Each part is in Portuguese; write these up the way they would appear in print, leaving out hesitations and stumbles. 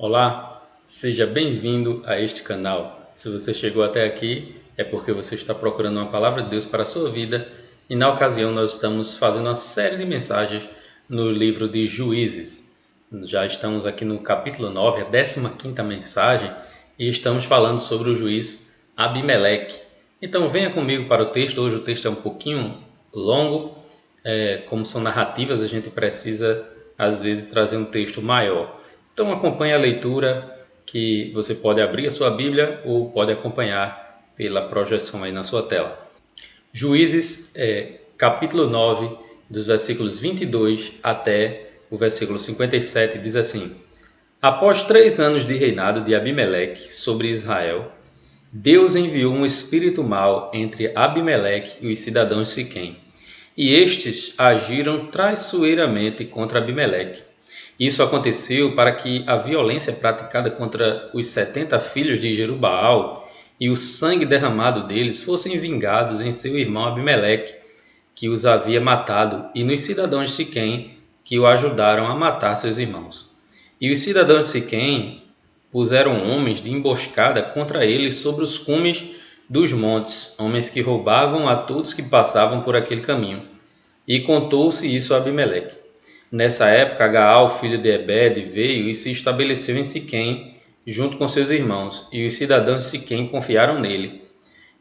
Olá, seja bem-vindo a este canal. Se você chegou até aqui, é porque você está procurando uma palavra de Deus para a sua vida e na ocasião nós estamos fazendo uma série de mensagens no livro de Juízes. Já estamos aqui no capítulo 9, a 15ª mensagem, e estamos falando sobre o juiz Abimeleque. Então venha comigo para o texto. Hoje o texto é um pouquinho longo, como são narrativas, a gente precisa às vezes trazer um texto maior. Então acompanhe a leitura, que você pode abrir a sua Bíblia ou pode acompanhar pela projeção aí na sua tela. Juízes, capítulo 9, dos versículos 22 até o versículo 57, diz assim: Após 3 anos de reinado de Abimeleque sobre Israel, Deus enviou um espírito mau entre Abimeleque e os cidadãos de Siquém, e estes agiram traiçoeiramente contra Abimeleque. Isso aconteceu para que a violência praticada contra os 70 filhos de Jerubaal e o sangue derramado deles fossem vingados em seu irmão Abimeleque, que os havia matado, e nos cidadãos de Siquém, que o ajudaram a matar seus irmãos. E os cidadãos de Siquém puseram homens de emboscada contra ele sobre os cumes dos montes, homens que roubavam a todos que passavam por aquele caminho. E contou-se isso a Abimeleque. Nessa época, Gaal, filho de Ebed, veio e se estabeleceu em Siquém, junto com seus irmãos, e os cidadãos de Siquém confiaram nele.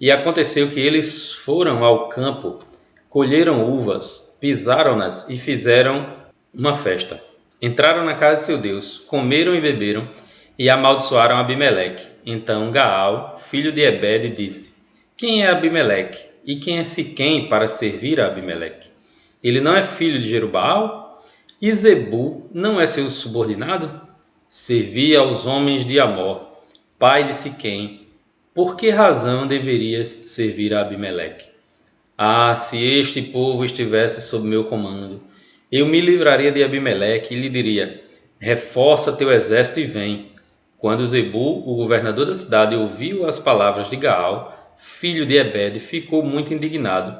E aconteceu que eles foram ao campo, colheram uvas, pisaram-nas e fizeram uma festa. Entraram na casa de seu Deus, comeram e beberam, e amaldiçoaram Abimeleque. Então Gaal, filho de Ebed, disse: Quem é Abimeleque? E quem é Siquém para servir a Abimeleque? Ele não é filho de Jerubaal? E Zebu não é seu subordinado? Servia aos homens de Amor, pai de Siquém. Por que razão deverias servir a Abimeleque? Ah, se este povo estivesse sob meu comando, eu me livraria de Abimeleque e lhe diria: reforça teu exército e vem. Quando Zebu, o governador da cidade, ouviu as palavras de Gaal, filho de Ebed, ficou muito indignado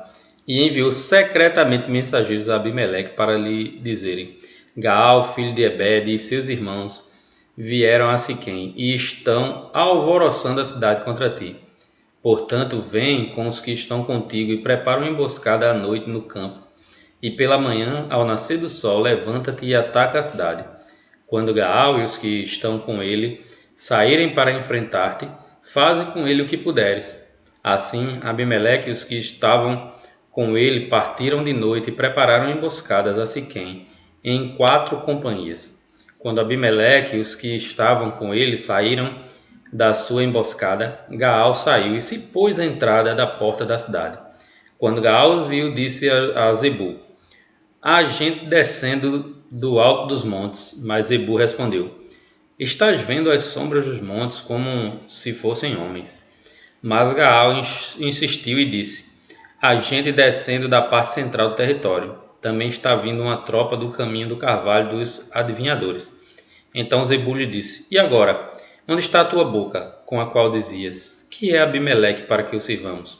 e enviou secretamente mensageiros a Abimeleque para lhe dizerem: Gaal, filho de Ebed, e seus irmãos vieram a Siquém e estão alvoroçando a cidade contra ti. Portanto, vem com os que estão contigo e prepara uma emboscada à noite no campo. E pela manhã, ao nascer do sol, levanta-te e ataca a cidade. Quando Gaal e os que estão com ele saírem para enfrentar-te, faze com ele o que puderes. Assim, Abimeleque e os que estavam com ele partiram de noite e prepararam emboscadas a Siquém, em 4 companhias. Quando Abimeleque e os que estavam com ele saíram da sua emboscada, Gaal saiu e se pôs à entrada da porta da cidade. Quando Gaal os viu, disse a Zebu: Há gente descendo do alto dos montes. Mas Zebu respondeu: Estás vendo as sombras dos montes como se fossem homens. Mas Gaal insistiu e disse: Há gente descendo da parte central do território. Também está vindo uma tropa do caminho do carvalho dos adivinhadores. Então Zebu lhe disse: E agora? Onde está a tua boca, com a qual dizias: Que é Abimeleque para que o sirvamos?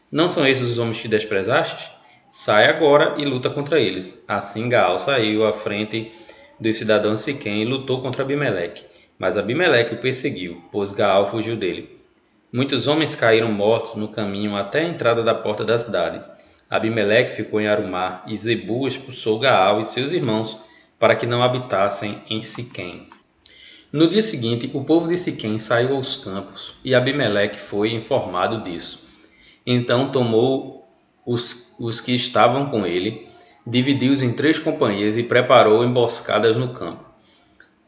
Não são esses os homens que desprezaste? Sai agora e luta contra eles. Assim Gaal saiu à frente dos cidadãos de Siquém e lutou contra Abimeleque. Mas Abimeleque o perseguiu, pois Gaal fugiu dele. Muitos homens caíram mortos no caminho até a entrada da porta da cidade. Abimeleque ficou em Arumá e Zebu expulsou Gaal e seus irmãos para que não habitassem em Siquém. No dia seguinte, o povo de Siquém saiu aos campos e Abimeleque foi informado disso. Então tomou os que estavam com ele, dividiu-os em 3 companhias e preparou emboscadas no campo.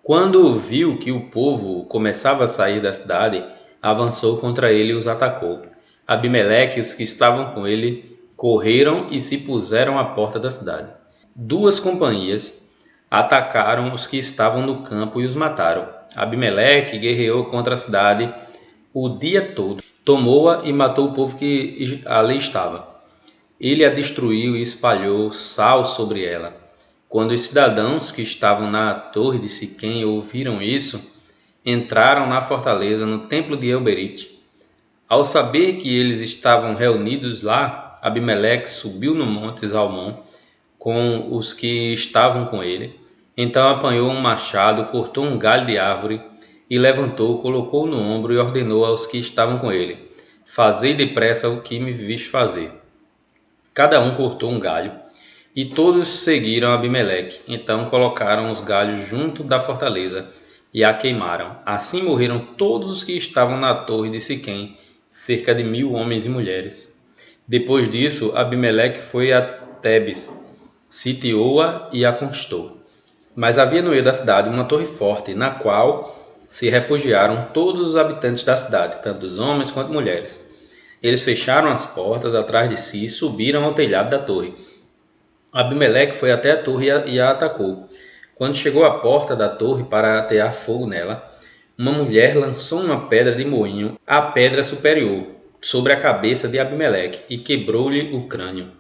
Quando viu que o povo começava a sair da cidade, avançou contra ele e os atacou. Abimeleque e os que estavam com ele correram e se puseram à porta da cidade. 2 companhias atacaram os que estavam no campo e os mataram. Abimeleque guerreou contra a cidade o dia todo. Tomou-a e matou o povo que ali estava. Ele a destruiu e espalhou sal sobre ela. Quando os cidadãos que estavam na torre de Siquém ouviram isso, entraram na fortaleza no templo de Elberite. Ao saber que eles estavam reunidos lá, Abimeleque subiu no monte Zalmon com os que estavam com ele. Então apanhou um machado, cortou um galho de árvore e levantou, colocou-o no ombro e ordenou aos que estavam com ele: Fazei depressa o que me viste fazer. Cada um cortou um galho, e todos seguiram Abimeleque. Então colocaram os galhos junto da fortaleza e a queimaram. Assim morreram todos os que estavam na torre de Siquém, cerca de 1.000 homens e mulheres. Depois disso, Abimeleque foi a Tebes, sitiou-a e a conquistou. Mas havia no meio da cidade uma torre forte, na qual se refugiaram todos os habitantes da cidade, tanto os homens quanto mulheres. Eles fecharam as portas atrás de si e subiram ao telhado da torre. Abimeleque foi até a torre e a atacou. Quando chegou à porta da torre para atear fogo nela, uma mulher lançou uma pedra de moinho à pedra superior, sobre a cabeça de Abimeleque, e quebrou-lhe o crânio.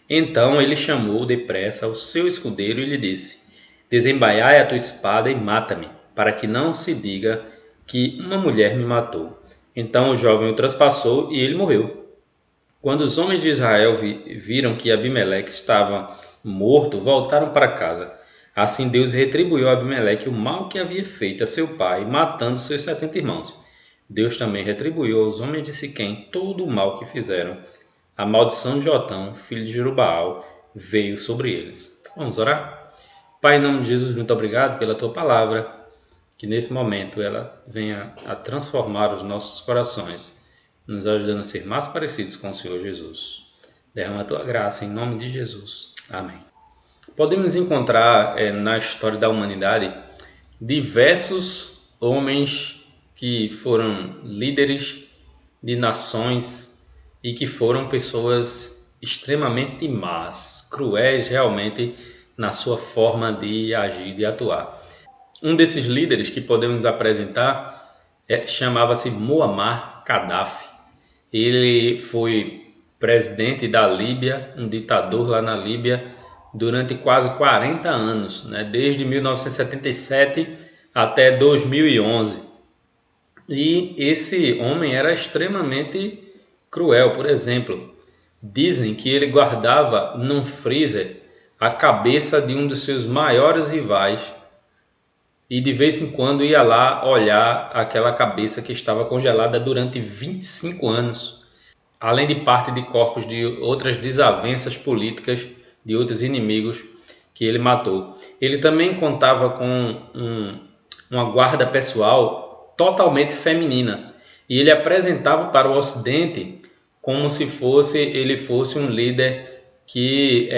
Então ele chamou depressa o seu escudeiro e lhe disse: Desembaiai a tua espada e mata-me, para que não se diga que uma mulher me matou. Então o jovem o traspassou e ele morreu. Quando os homens de Israel viram que Abimeleque estava morto, voltaram para casa. Assim Deus retribuiu a Abimeleque o mal que havia feito a seu pai, matando seus 70 irmãos. Deus também retribuiu aos homens de Siquém todo o mal que fizeram. A maldição de Jotão, filho de Jerubaal, veio sobre eles. Vamos orar? Pai, em nome de Jesus, muito obrigado pela tua palavra, que nesse momento ela venha a transformar os nossos corações, nos ajudando a ser mais parecidos com o Senhor Jesus. Derrama a tua graça em nome de Jesus. Amém. Podemos encontrar na história da humanidade diversos homens que foram líderes de nações e que foram pessoas extremamente más, cruéis realmente na sua forma de agir, de atuar. Um desses líderes que podemos apresentar chamava-se Muammar Gaddafi. Ele foi presidente da Líbia, um ditador lá na Líbia, durante quase 40 anos, né? Desde 1977 até 2011. E esse homem era extremamente cruel. Por exemplo, dizem que ele guardava num freezer a cabeça de um dos seus maiores rivais e de vez em quando ia lá olhar aquela cabeça que estava congelada durante 25 anos, além de parte de corpos de outras desavenças políticas de outros inimigos que ele matou. Ele também contava com uma guarda pessoal totalmente feminina e ele apresentava para o Ocidente como se ele fosse um líder que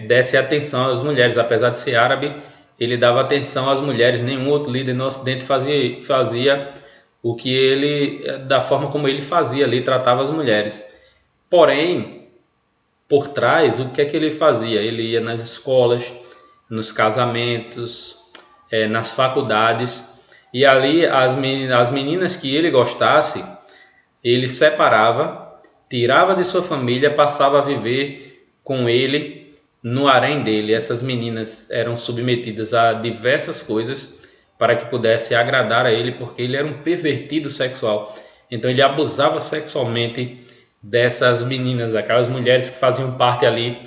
desse atenção às mulheres. Apesar de ser árabe, ele dava atenção às mulheres. Nenhum outro líder no Ocidente fazia o que ele, da forma como ele fazia ali, tratava as mulheres. Porém, por trás, o que é que ele fazia? Ele ia nas escolas, nos casamentos, nas faculdades, e ali as meninas que ele gostasse, ele separava, tirava de sua família, passava a viver com ele no harém dele. Essas meninas eram submetidas a diversas coisas para que pudesse agradar a ele, porque ele era um pervertido sexual. Então ele abusava sexualmente dessas meninas, aquelas mulheres que faziam parte ali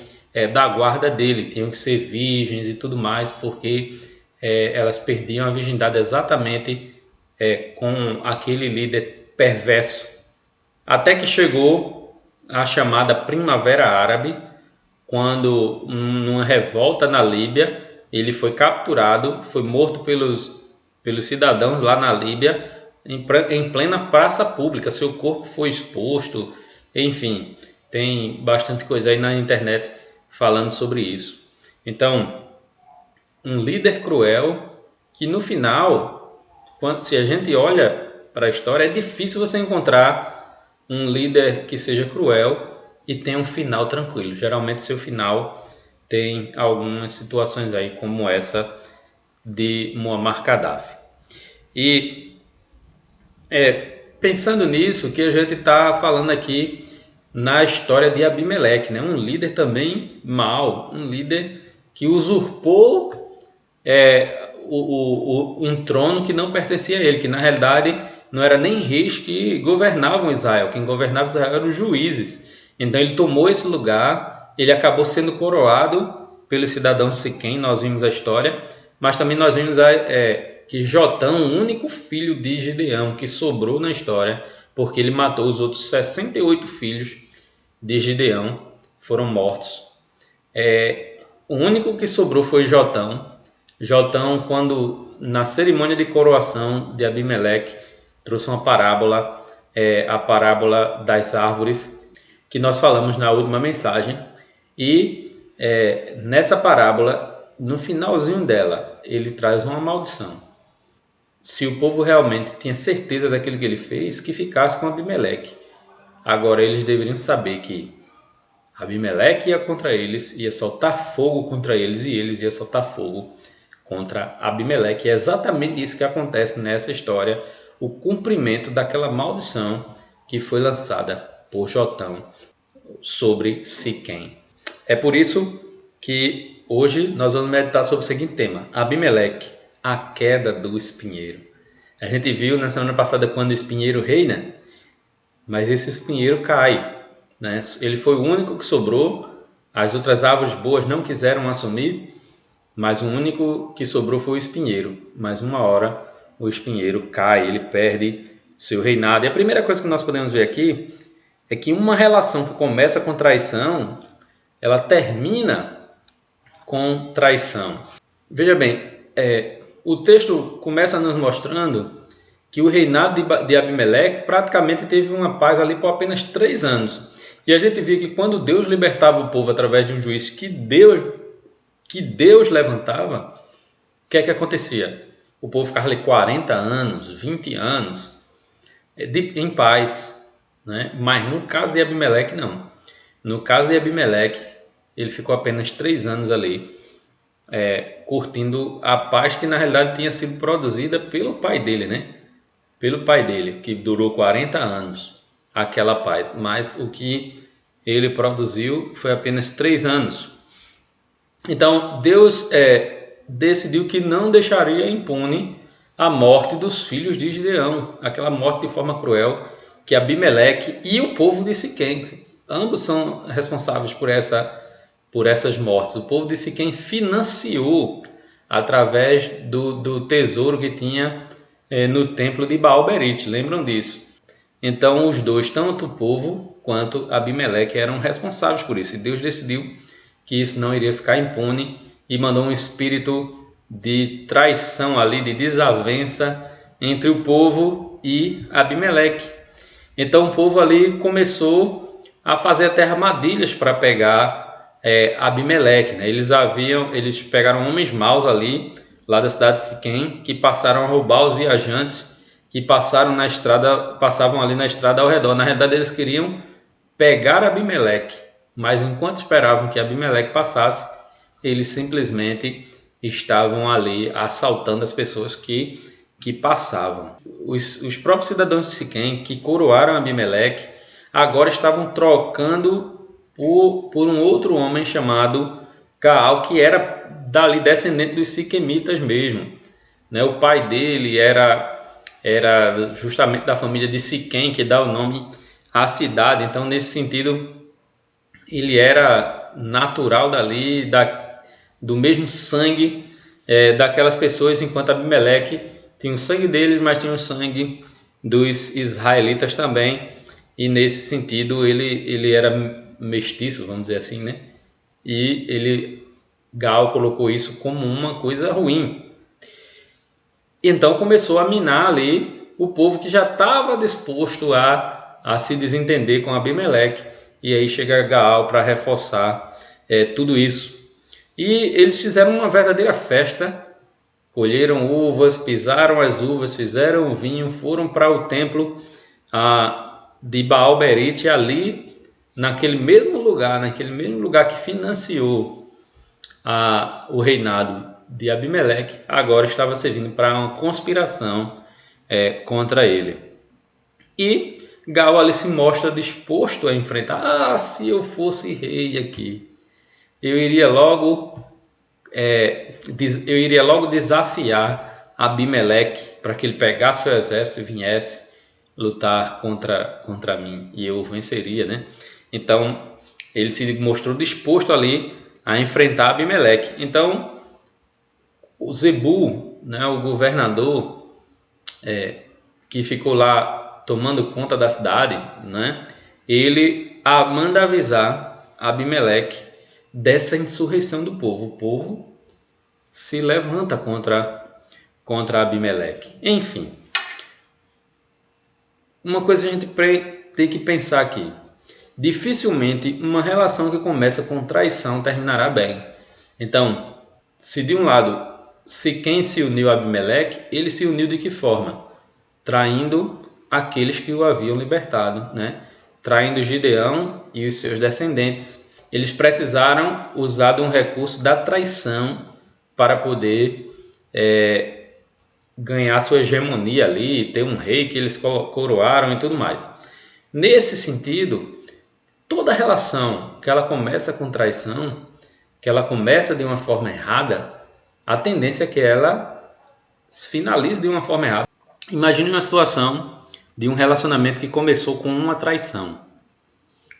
da guarda dele, tinham que ser virgens e tudo mais, porque elas perdiam a virgindade exatamente com aquele líder perverso. Até que chegou a chamada Primavera Árabe, quando numa revolta na Líbia, ele foi capturado, foi morto pelos cidadãos lá na Líbia, em plena praça pública. Seu corpo foi exposto. Enfim, tem bastante coisa aí na internet falando sobre isso. Então, um líder cruel que no final, se a gente olha para a história, é difícil você encontrar um líder que seja cruel e tenha um final tranquilo. Geralmente seu final tem algumas situações aí como essa de Muammar Gaddafi. E pensando nisso, que a gente está falando aqui na história de Abimeleque, né? Um líder também mau, um líder que usurpou um trono que não pertencia a ele, que na realidade não era nem reis que governavam Israel, quem governava Israel eram os juízes. Então ele tomou esse lugar, ele acabou sendo coroado pelos cidadãos de Siquém, nós vimos a história, mas também nós vimos que Jotão, o único filho de Gideão que sobrou na história, porque ele matou os outros 68 filhos de Gideão, foram mortos. O único que sobrou foi Jotão. Jotão, quando na cerimônia de coroação de Abimeleque, trouxe uma parábola, a parábola das árvores, que nós falamos na última mensagem. E nessa parábola, no finalzinho dela, ele traz uma maldição. Se o povo realmente tinha certeza daquilo que ele fez, que ficasse com Abimeleque. Agora eles deveriam saber que Abimeleque ia contra eles, ia soltar fogo contra eles e eles iam soltar fogo contra Abimeleque. É exatamente isso que acontece nessa história, o cumprimento daquela maldição que foi lançada por Jotão sobre Siquém. É por isso que hoje nós vamos meditar sobre o seguinte tema: Abimeleque, a queda do espinheiro. A gente viu na semana passada quando o espinheiro reina, mas esse espinheiro cai, né? Ele foi o único que sobrou, as outras árvores boas não quiseram assumir, mas o único que sobrou foi o espinheiro. Mas uma hora o espinheiro cai, ele perde seu reinado. E a primeira coisa que nós podemos ver aqui é que uma relação que começa com traição, ela termina com traição. Veja bem, o texto começa nos mostrando que o reinado de Abimeleque praticamente teve uma paz ali por apenas 3 anos. E a gente vê que quando Deus libertava o povo através de um juiz que Deus levantava, o que é que acontecia? O povo ficava ali 40 anos, 20 anos em paz, né? Mas no caso de Abimeleque, não. No caso de Abimeleque, ele ficou apenas 3 anos ali, curtindo a paz que na realidade tinha sido produzida pelo pai dele, né? Pelo pai dele, que durou 40 anos, aquela paz. Mas o que ele produziu foi apenas 3 anos. Então, Deus decidiu que não deixaria impune a morte dos filhos de Gideão, aquela morte de forma cruel que Abimeleque e o povo de Siquém, ambos são responsáveis por essas mortes. O povo de Siquém financiou através do tesouro que tinha no templo de Baal-Berite, lembram disso? Então os dois, tanto o povo quanto Abimeleque, eram responsáveis por isso. E Deus decidiu que isso não iria ficar impune e mandou um espírito de traição ali, de desavença entre o povo e Abimeleque. Então o povo ali começou a fazer até armadilhas para pegar Abimeleque, né? Eles pegaram homens maus ali, lá da cidade de Siquém, que passaram a roubar os viajantes que passavam ali na estrada ao redor. Na realidade, eles queriam pegar Abimeleque, mas enquanto esperavam que Abimeleque passasse, eles simplesmente estavam ali assaltando as pessoas que passavam. Os próprios cidadãos de Siquém, que coroaram Abimeleque, agora estavam trocando por um outro homem chamado Gaal, que era dali descendente dos siquemitas mesmo, né? O pai dele era justamente da família de Siquém, que dá o nome à cidade. Então, nesse sentido, ele era natural dali, do mesmo sangue daquelas pessoas, enquanto Abimeleque tinha o sangue deles, mas tinha o sangue dos israelitas também. E nesse sentido, ele era mestiço, vamos dizer assim, né? E Gaal colocou isso como uma coisa ruim. Então começou a minar ali o povo que já estava disposto a se desentender com Abimeleque. E aí chega Gaal para reforçar tudo isso. E eles fizeram uma verdadeira festa, colheram uvas, pisaram as uvas, fizeram o vinho, foram para o templo de Baal-Berite, ali naquele mesmo lugar que financiou o reinado de Abimeleque, agora estava servindo para uma conspiração contra ele. E Gaal ali se mostra disposto a enfrentar. Se eu fosse rei aqui, eu iria logo desafiar Abimeleque para que ele pegasse seu exército e viesse lutar contra mim, e eu venceria, né? Então ele se mostrou disposto ali a enfrentar Abimeleque. Então o Zebul, né, o governador que ficou lá tomando conta da cidade, né, ele manda avisar Abimeleque dessa insurreição do povo. O povo se levanta contra Abimeleque. Enfim, uma coisa a gente tem que pensar aqui. Dificilmente uma relação que começa com traição terminará bem. Então, se de um lado, se quem se uniu a Abimeleque, ele se uniu de que forma? Traindo aqueles que o haviam libertado, né? Traindo Gideão e os seus descendentes. Eles precisaram usar de um recurso da traição para poder ganhar sua hegemonia ali, ter um rei que eles coroaram e tudo mais. Nesse sentido, toda relação que ela começa com traição, que ela começa de uma forma errada, a tendência é que ela finalize de uma forma errada. Imagine uma situação de um relacionamento que começou com uma traição.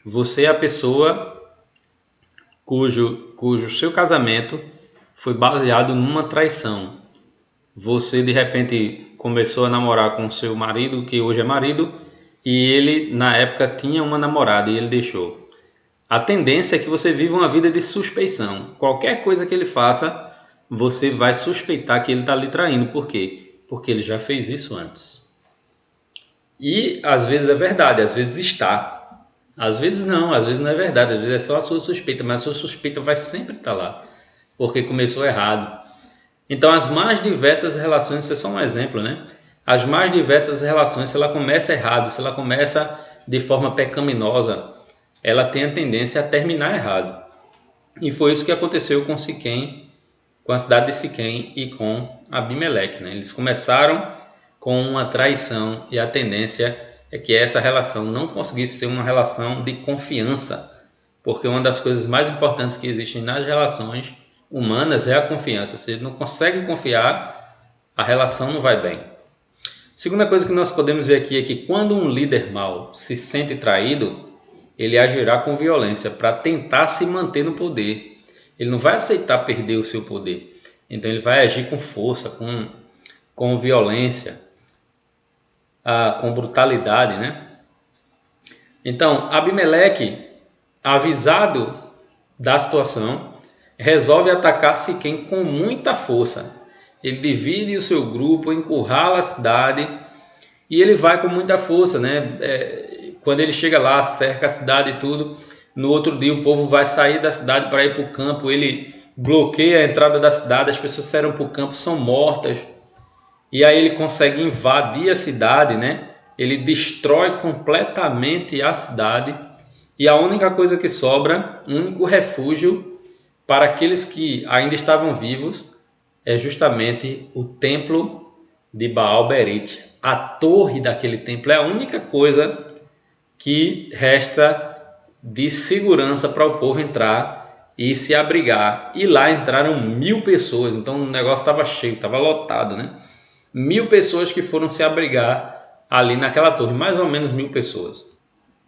Você é a pessoa cujo seu casamento foi baseado numa traição. Você de repente começou a namorar com seu marido, que hoje é marido, e ele na época tinha uma namorada e ele deixou. A tendência é que você viva uma vida de suspeição. Qualquer coisa que ele faça, você vai suspeitar que ele está lhe traindo. Por quê? Porque ele já fez isso antes. E às vezes é verdade, às vezes está. Às vezes não é verdade, às vezes é só a sua suspeita, mas a sua suspeita vai sempre estar lá, porque começou errado. Então, as mais diversas relações, isso é só um exemplo, né? As mais diversas relações, se ela começa errado, se ela começa de forma pecaminosa, ela tem a tendência a terminar errado. E foi isso que aconteceu com Siquém, com a cidade de Siquém e com Abimeleque, né? Eles começaram com uma traição e a tendência é que essa relação não conseguisse ser uma relação de confiança, porque uma das coisas mais importantes que existem nas relações humanas é a confiança. Se ele não consegue confiar, a relação não vai bem. Segunda coisa que nós podemos ver aqui é que quando um líder mau se sente traído, ele agirá com violência para tentar se manter no poder. Ele não vai aceitar perder o seu poder. Então ele vai agir com força, com violência, com brutalidade, né? Então, Abimeleque, avisado da situação, resolve atacar Siquém com muita força. Ele divide o seu grupo, encurrala a cidade e ele vai com muita força, né? Quando ele chega lá, cerca a cidade e tudo. No outro dia o povo vai sair da cidade para ir para o campo. Ele bloqueia a entrada da cidade, as pessoas que saíram para o campo são mortas. E aí ele consegue invadir a cidade, né? Ele destrói completamente a cidade. E a única coisa que sobra, o único refúgio para aqueles que ainda estavam vivos, é justamente o templo de Baal-Berite. A torre daquele templo é a única coisa que resta de segurança para o povo entrar e se abrigar. E lá entraram 1000 pessoas, então o negócio estava cheio, estava lotado, né? 1000 pessoas que foram se abrigar ali naquela torre, mais ou menos 1000 pessoas.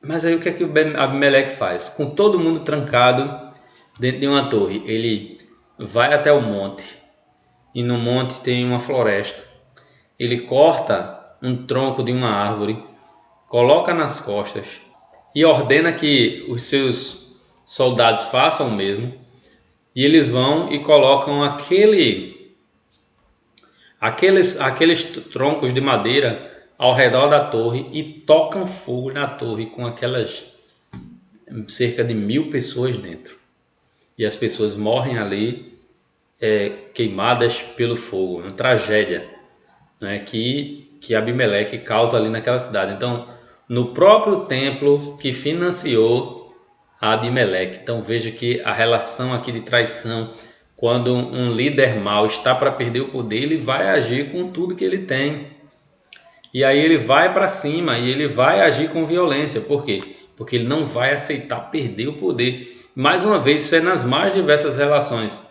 Mas aí o que é que o Abimeleque faz? Com todo mundo trancado dentro de uma torre, ele vai até o monte, e no monte tem uma floresta. Ele corta um tronco de uma árvore, coloca nas costas e ordena que os seus soldados façam o mesmo, e eles vão e colocam aqueles troncos de madeira ao redor da torre e tocam fogo na torre com aquelas cerca de 1000 pessoas dentro. E as pessoas morrem ali queimadas pelo fogo, uma tragédia, né, que Abimeleque causa ali naquela cidade. Então, no próprio templo que financiou Abimeleque. Então veja que a relação aqui de traição, quando um líder mau está para perder o poder, ele vai agir com tudo que ele tem. E aí ele vai para cima e ele vai agir com violência. Por quê? Porque ele não vai aceitar perder o poder. Mais uma vez, isso é nas mais diversas relações.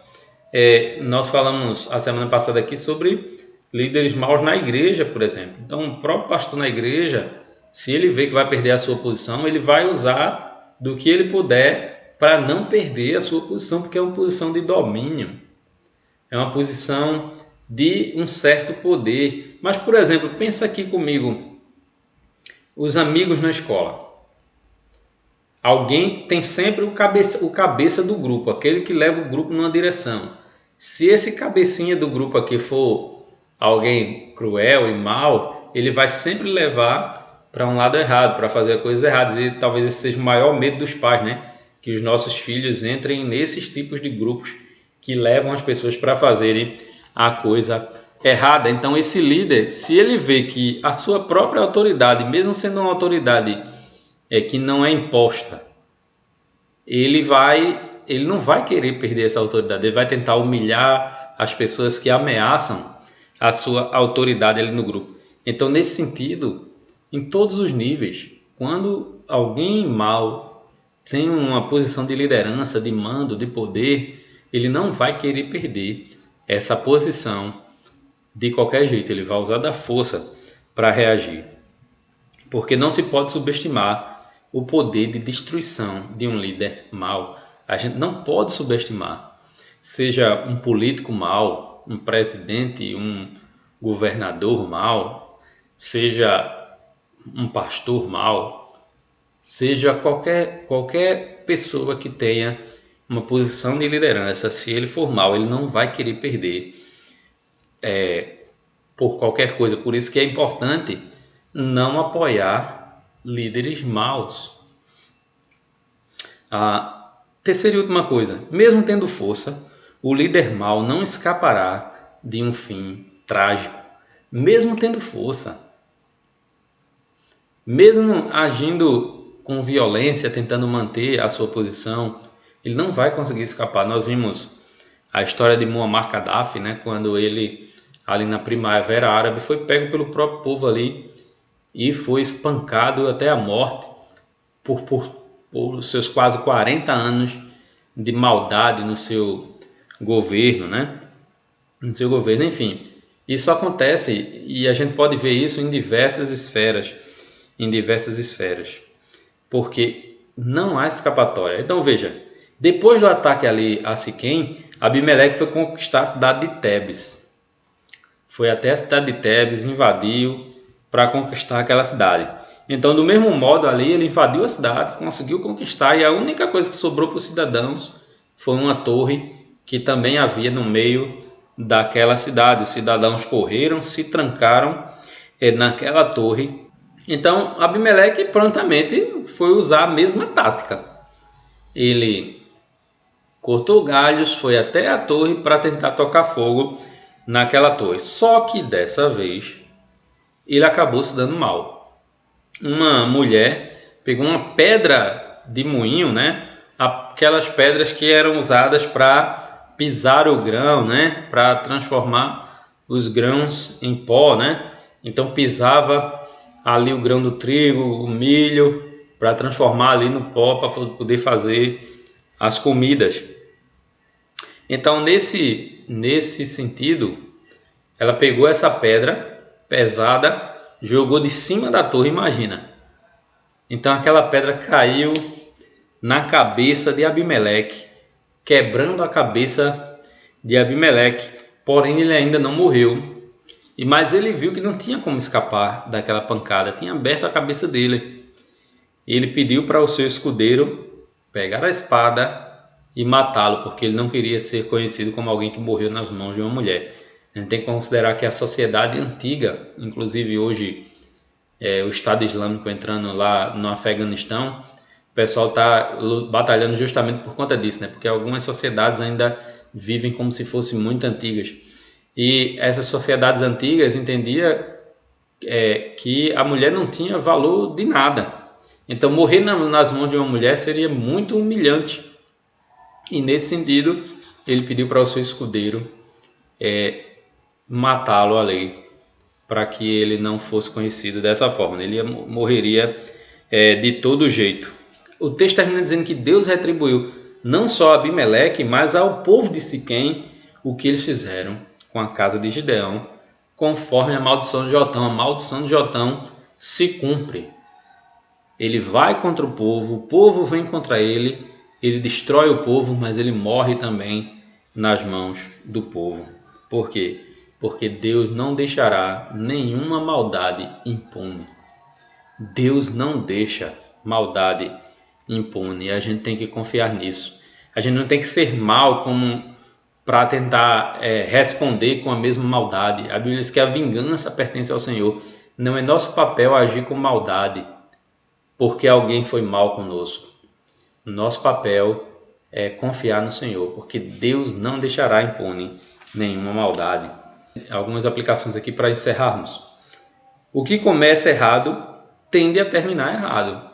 Nós falamos a semana passada aqui sobre líderes maus na igreja, por exemplo. Então, o próprio pastor na igreja, se ele vê que vai perder a sua posição, ele vai usar do que ele puder para não perder a sua posição, porque é uma posição de domínio. É uma posição de um certo poder. Mas, por exemplo, pensa aqui comigo, os amigos na escola. Alguém tem sempre o cabeça do grupo, aquele que leva o grupo numa direção. Se esse cabecinha do grupo aqui for alguém cruel e mau, ele vai sempre levar para um lado errado, para fazer coisas erradas. E talvez esse seja o maior medo dos pais, né? Que os nossos filhos entrem nesses tipos de grupos que levam as pessoas para fazerem a coisa errada. Então esse líder, se ele vê que a sua própria autoridade, mesmo sendo uma autoridade que não é imposta, ele não vai querer perder essa autoridade, ele vai tentar humilhar as pessoas que ameaçam a sua autoridade ali no grupo. Então, nesse sentido, em todos os níveis, quando alguém mau tem uma posição de liderança, de mando, de poder, ele não vai querer perder essa posição de qualquer jeito, ele vai usar da força para reagir. Porque não se pode subestimar o poder de destruição de um líder mau. A gente não pode subestimar. Seja um político mau, um presidente, um governador mau, seja um pastor mau, seja qualquer pessoa que tenha uma posição de liderança, se ele for mau, ele não vai querer perder por qualquer coisa. Por isso que é importante não apoiar líderes maus. A terceira e última coisa, mesmo tendo força, o líder mau não escapará de um fim trágico. Mesmo tendo força, mesmo agindo com violência, tentando manter a sua posição, ele não vai conseguir escapar. Nós vimos a história de Muammar Gaddafi, né, quando ele, ali na Primavera Árabe, foi pego pelo próprio povo ali e foi espancado até a morte por seus quase 40 anos de maldade no seu governo, né? No seu governo, enfim. Isso acontece e a gente pode ver isso em diversas esferas, porque não há escapatória. Então veja, depois do ataque ali a Siquém, Abimeleque foi conquistar a cidade de Tebes. Foi até a cidade de Tebes, invadiu para conquistar aquela cidade. Então, do mesmo modo ali, ele invadiu a cidade, conseguiu conquistar, e a única coisa que sobrou para os cidadãos foi uma torre que também havia no meio daquela cidade. Os cidadãos correram, se trancaram naquela torre. Então, Abimeleque prontamente foi usar a mesma tática. Ele cortou galhos, foi até a torre para tentar tocar fogo naquela torre. Só que dessa vez ele acabou se dando mal. Uma mulher pegou uma pedra de moinho, né? Aquelas pedras que eram usadas para pisar o grão, né? Para transformar os grãos em pó, né? Então pisava ali o grão do trigo, o milho, para transformar ali no pó para poder fazer as comidas. Então nesse sentido, ela pegou essa pedra pesada, jogou de cima da torre, imagina. Então aquela pedra caiu na cabeça de Abimeleque, quebrando a cabeça de Abimeleque. Porém ele ainda não morreu. Mas ele viu que não tinha como escapar daquela pancada, tinha aberto a cabeça dele. Ele pediu para o seu escudeiro pegar a espada e matá-lo, porque ele não queria ser conhecido como alguém que morreu nas mãos de uma mulher. A gente tem que considerar que a sociedade antiga, inclusive hoje o Estado Islâmico entrando lá no Afeganistão, o pessoal está batalhando justamente por conta disso, né? Porque algumas sociedades ainda vivem como se fossem muito antigas. E essas sociedades antigas entendiam que a mulher não tinha valor de nada. Então morrer nas mãos de uma mulher seria muito humilhante. E nesse sentido, ele pediu para o seu escudeiro matá-lo ali, para que ele não fosse conhecido dessa forma. Ele morreria de todo jeito. O texto termina dizendo que Deus retribuiu não só a Abimeleque, mas ao povo de Siquém o que eles fizeram com a casa de Gideão, conforme a maldição de Jotão. A maldição de Jotão se cumpre. Ele vai contra o povo vem contra ele, ele destrói o povo, mas ele morre também nas mãos do povo. Por quê? porque Deus não deixará nenhuma maldade impune. Deus não deixa maldade impune e a gente tem que confiar nisso. A gente não tem que ser mal como para tentar responder com a mesma maldade. A Bíblia diz que a vingança pertence ao Senhor. Não é nosso papel agir com maldade porque alguém foi mal conosco. Nosso papel é confiar no Senhor, porque Deus não deixará impune nenhuma maldade. Algumas aplicações aqui para encerrarmos. O que começa errado tende a terminar errado.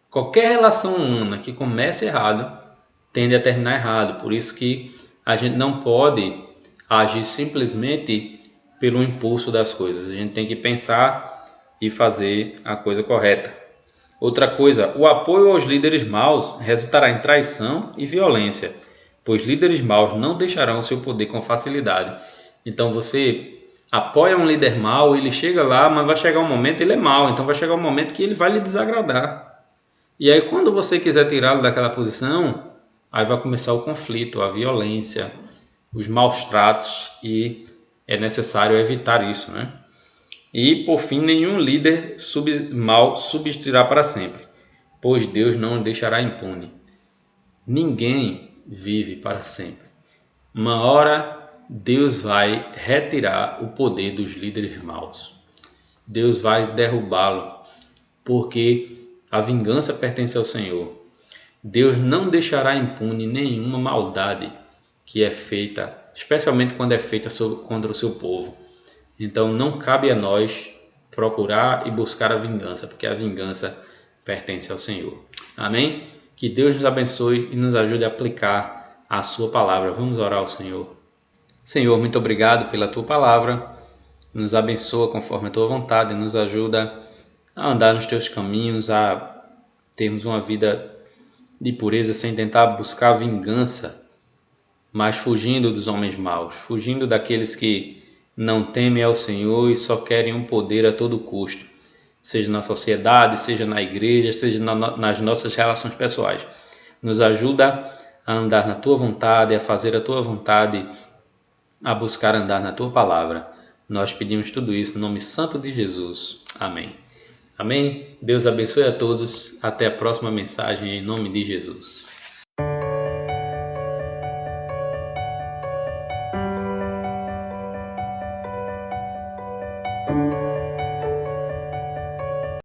Qualquer relação humana que comece errado tende a terminar errado. Por isso que a gente não pode agir simplesmente pelo impulso das coisas. A gente tem que pensar e fazer a coisa correta. Outra coisa, o apoio aos líderes maus resultará em traição e violência, pois líderes maus não deixarão o seu poder com facilidade. Então você apoia um líder mau, ele chega lá, mas vai chegar um momento, ele é mau, então vai chegar um momento que ele vai lhe desagradar. E aí quando você quiser tirá-lo daquela posição, aí vai começar o conflito, a violência, os maus tratos, e é necessário evitar isso, né? E, por fim, nenhum líder mau subsistirá para sempre, pois Deus não o deixará impune. Ninguém vive para sempre. Uma hora, Deus vai retirar o poder dos líderes maus. Deus vai derrubá-lo, porque a vingança pertence ao Senhor. Deus não deixará impune nenhuma maldade que é feita, especialmente quando é feita contra o seu povo. Então não cabe a nós procurar e buscar a vingança, porque a vingança pertence ao Senhor. Amém? Que Deus nos abençoe e nos ajude a aplicar a sua palavra. Vamos orar ao Senhor. Senhor, muito obrigado pela tua palavra. Nos abençoa conforme a tua vontade, nos ajuda a andar nos teus caminhos, a termos uma vida de pureza sem tentar buscar vingança, mas fugindo dos homens maus, fugindo daqueles que não temem ao Senhor e só querem um poder a todo custo, seja na sociedade, seja na igreja, seja nas nossas relações pessoais. Nos ajuda a andar na tua vontade, a fazer a tua vontade, a buscar andar na tua palavra. Nós pedimos tudo isso no nome santo de Jesus. Amém. Amém. Deus abençoe a todos. Até a próxima mensagem em nome de Jesus.